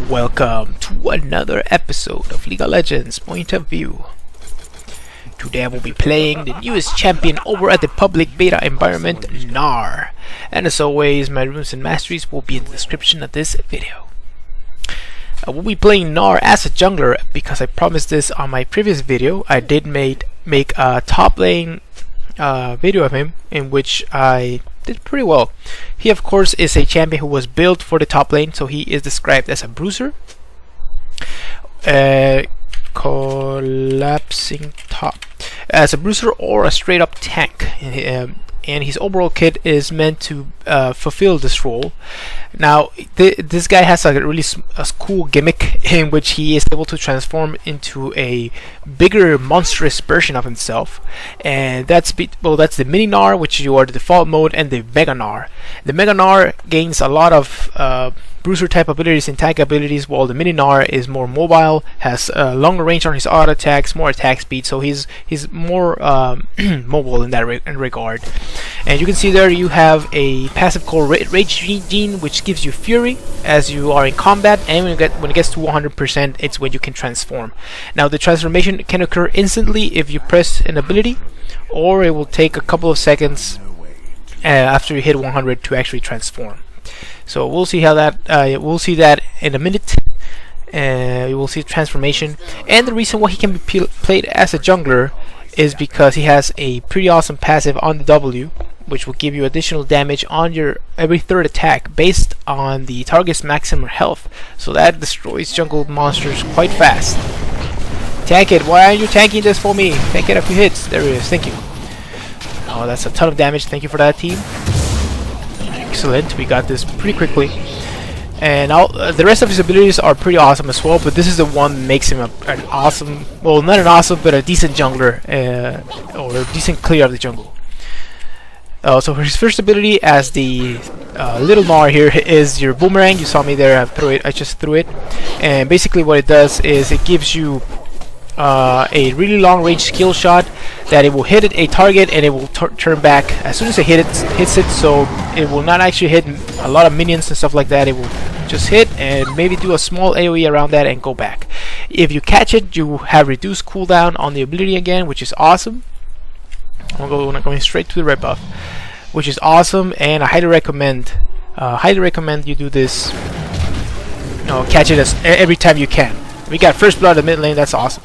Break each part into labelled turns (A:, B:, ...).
A: Welcome to another episode of League of Legends Point of View. Today I will be playing the newest champion over at the public beta environment, Gnar. And as always, my runes and masteries will be in the description of this video. I will be playing Gnar as a jungler because I promised this on my previous video. I did make a top lane video of him in which I did pretty well. He of course is a champion who was built for the top lane, so he is described as a bruiser, collapsing top, as a bruiser or a straight up tank, and his overall kit is meant to fulfill this role. Now this guy has a really cool gimmick in which he is able to transform into a bigger monstrous version of himself, and that's the mini Gnar, which you are the default mode, and the mega Gnar. The mega Gnar gains a lot of bruiser type abilities and tank abilities, while the mini Gnar is more mobile, has longer range on his auto attacks, more attack speed, so he's more mobile in that regard. And you can see there you have a passive called Rage Gene, which gives you fury as you are in combat, and when it gets to 100%, it's when you can transform. Now the transformation can occur instantly if you press an ability, or it will take a couple of seconds after you hit 100 to actually transform. So we'll see how that we'll see that in a minute. You will see transformation, and the reason why he can be played as a jungler is because he has a pretty awesome passive on the W, which will give you additional damage on your every third attack based on the target's maximum health. So that destroys jungle monsters quite fast. Tank it! Why aren't you tanking this for me? Tank it a few hits. There it is. Thank you. Oh, that's a ton of damage. Thank you for that, team. Excellent. We got this pretty quickly. And the rest of his abilities are pretty awesome as well, but this is the one that makes him an awesome, well, not an awesome, but a decent jungler, or a decent clear of the jungle. So for his first ability as the little Gnar here is your boomerang. You saw me there, I just threw it. And basically what it does is it gives you a really long range skill shot that it will hit a target and it will turn back as soon as it hits it, so it will not actually hit a lot of minions and stuff like that. It will just hit and maybe do a small AoE around that and go back. If you catch it, you have reduced cooldown on the ability again, which is awesome. I'm going straight to the red buff, which is awesome, and I highly recommend you do this. Catch it every time you can. We got first blood in the mid lane. That's awesome.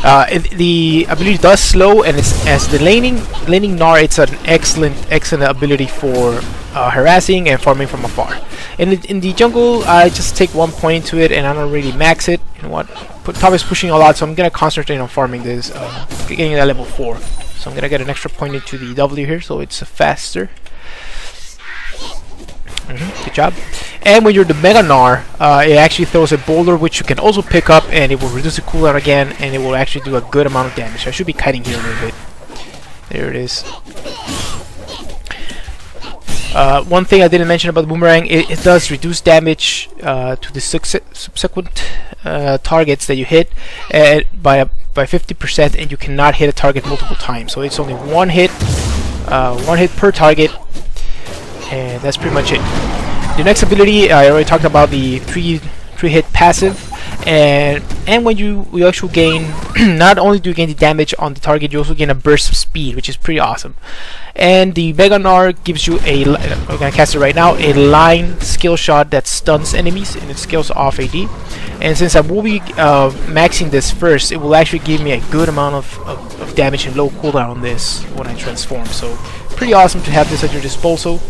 A: The ability does slow, and it's as the laning Gnar, it's an excellent ability for harassing and farming from afar. And in the jungle, I just take 1 point into it, and I don't really max it. You know what? Top is pushing a lot, so I'm gonna concentrate on farming this, getting that level 4. So I'm gonna get an extra point into the W here, so it's faster. Good job. And when you're the mega Gnar, it actually throws a boulder which you can also pick up, and it will reduce the cooldown again, and it will actually do a good amount of damage. I should be kiting here a little bit. There it is. One thing I didn't mention about the boomerang, it does reduce damage to the subsequent targets that you hit by 50%, and you cannot hit a target multiple times. So it's only one hit per target, and that's pretty much it. The next ability, I already talked about the three hit passive, and when you actually gain, not only do you gain the damage on the target, you also gain a burst of speed, which is pretty awesome. And the mega Gnar gives you I'm gonna cast it right now, a line skill shot that stuns enemies and it scales off AD. And since I will be maxing this first, it will actually give me a good amount of damage and low cooldown on this when I transform. So pretty awesome to have this at your disposal.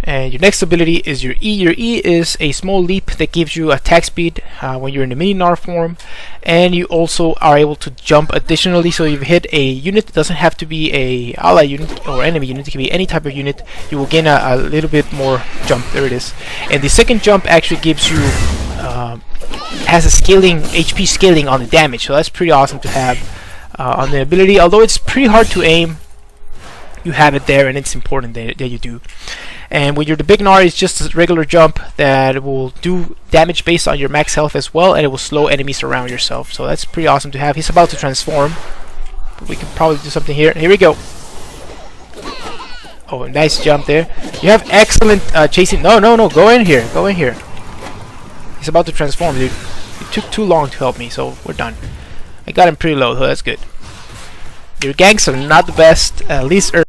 A: And your next ability is your E. Your E is a small leap that gives you attack speed when you're in the mini Gnar form, and you also are able to jump additionally. So if you hit a unit, it doesn't have to be a ally unit or enemy unit, it can be any type of unit, you will gain a little bit more jump. There it is. And the second jump actually gives you has a scaling HP scaling on the damage, so that's pretty awesome to have on the ability. Although it's pretty hard to aim, you have it there, and it's important that you do. And when you're the big Gnar, it's just a regular jump that will do damage based on your max health as well, and it will slow enemies around yourself. So that's pretty awesome to have. He's about to transform, but we can probably do something here. Here we go. Oh, nice jump there. You have excellent chasing. No, go in here. Go in here. He's about to transform, dude. It took too long to help me, so we're done. I got him pretty low, so that's good. Your ganks are not the best, at least early.